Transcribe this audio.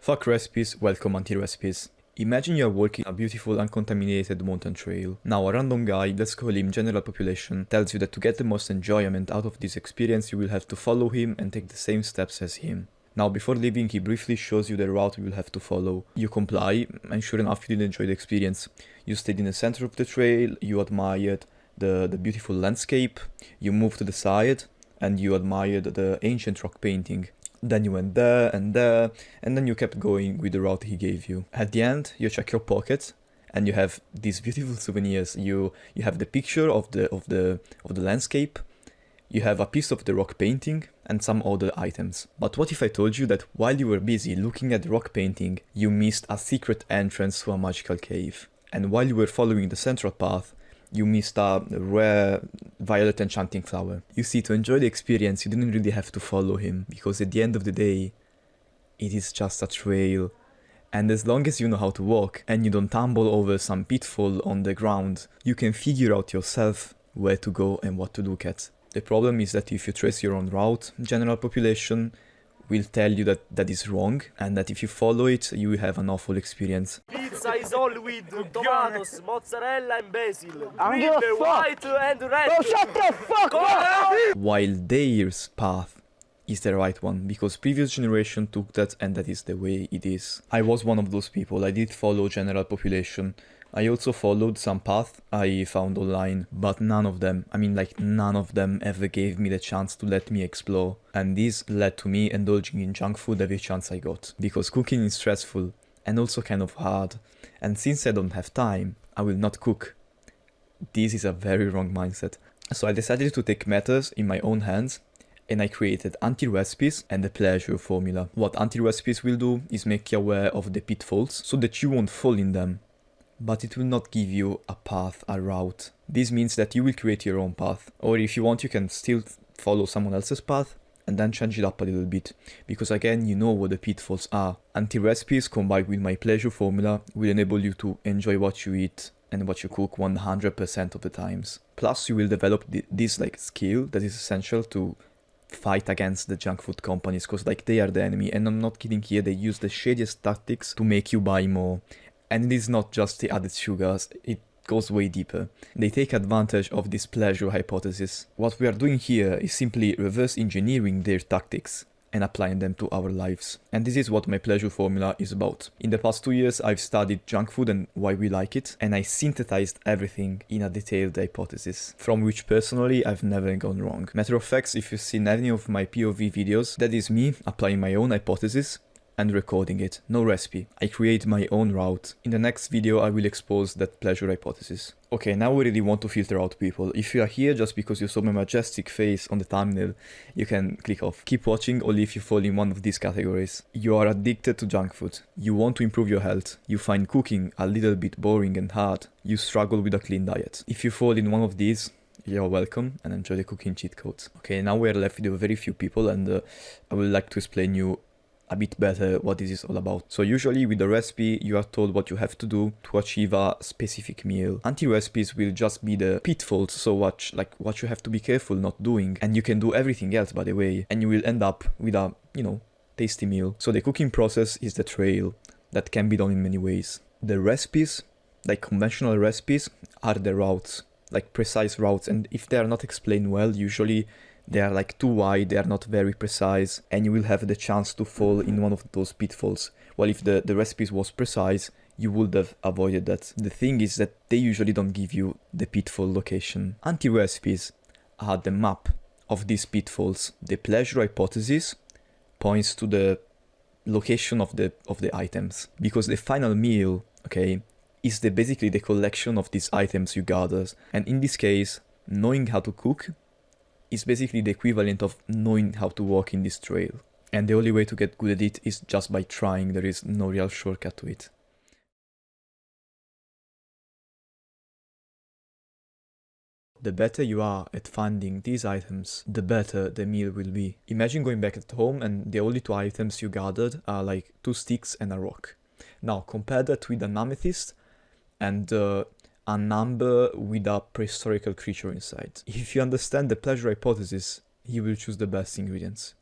Fuck recipes, welcome anti-recipes. Imagine you're walking a beautiful uncontaminated mountain trail. Now a random guy, let's call him general population, tells you that to get the most enjoyment out of this experience you will have to follow him and take the same steps as him. Now before leaving he briefly shows you the route you will have to follow. You comply, and sure enough you did enjoy the experience. You stayed in the center of the trail, you admired the beautiful landscape, you moved to the side, and you admired the ancient rock painting. Then you went there, and then you kept going with the route he gave you. At the end, you check your pocket, and you have these beautiful souvenirs. You have the picture of the landscape, you have a piece of the rock painting, and some other items. But what if I told you that while you were busy looking at the rock painting, you missed a secret entrance to a magical cave? And while you were following the central path, you missed a rare violet enchanting flower. You see, to enjoy the experience, you didn't really have to follow him, because at the end of the day, it is just a trail. And as long as you know how to walk, and you don't tumble over some pitfall on the ground, you can figure out yourself where to go and what to look at. The problem is that if you trace your own route, general population will tell you that that is wrong, and that if you follow it, you will have an awful experience. Pizza is all with tomatoes, mozzarella and basil. I don't give a fuck. White and red. Oh, shut the fuck up! While their path is the right one, because previous generation took that and that is the way it is. I was one of those people. I did follow general population. I also followed some path I found online, but none of them, none of them ever gave me the chance to let me explore. And this led to me indulging in junk food every chance I got, because cooking is stressful and also kind of hard. And since I don't have time, I will not cook. This is a very wrong mindset. So I decided to take matters in my own hands, and I created anti-recipes and the pleasure formula. What anti-recipes will do is make you aware of the pitfalls so that you won't fall in them, but it will not give you a path, a route. This means that you will create your own path, or if you want you can still follow someone else's path and then change it up a little bit, because again you know what the pitfalls are. Anti-recipes combined with my pleasure formula will enable you to enjoy what you eat and what you cook 100% of the times. Plus you will develop this skill that is essential to fight against the junk food companies, because they are the enemy, and I'm not kidding here, they use the shadiest tactics to make you buy more. And it is not just the added sugars, it goes way deeper. They take advantage of this pleasure hypothesis. What we are doing here is simply reverse engineering their tactics and applying them to our lives. And this is what my pleasure formula is about. In the past 2 years I've studied junk food and why we like it, and I synthesized everything in a detailed hypothesis, from which personally I've never gone wrong. Matter of fact, if you've seen any of my POV videos, that is me applying my own hypothesis and recording it. No recipe. I create my own route. In the next video I will expose that pleasure hypothesis. Okay, now we really want to filter out people. If you are here just because you saw my majestic face on the thumbnail, you can click off. Keep watching only if you fall in one of these categories. You are addicted to junk food. You want to improve your health. You find cooking a little bit boring and hard. You struggle with a clean diet. If you fall in one of these, you're welcome and enjoy the cooking cheat codes. Okay, now we are left with very few people, and I would like to explain you a bit better what this is all about. So usually with the recipe you are told what you have to do to achieve a specific meal. Anti-recipes will just be the pitfalls, so what you have to be careful not doing, and you can do everything else by the way, and you will end up with a, tasty meal. So the cooking process is the trail that can be done in many ways. The recipes, like conventional recipes, are the routes, like precise routes, and if they are not explained well, usually they are too wide, they are not very precise, and you will have the chance to fall in one of those pitfalls. Well, if the recipes was precise, you would have avoided that. The thing is that they usually don't give you the pitfall location. Anti-recipes are the map of these pitfalls. The pleasure hypothesis points to the location of the items, because the final meal, okay, is basically the collection of these items you gather. And in this case, knowing how to cook is basically the equivalent of knowing how to walk in this trail. And the only way to get good at it is just by trying. There is no real shortcut to it. The better you are at finding these items, the better the meal will be. Imagine going back at home and the only 2 items you gathered are 2 sticks and a rock. Now compare that with an amethyst and a number with a prehistorical creature inside. If you understand the pleasure hypothesis, you will choose the best ingredients.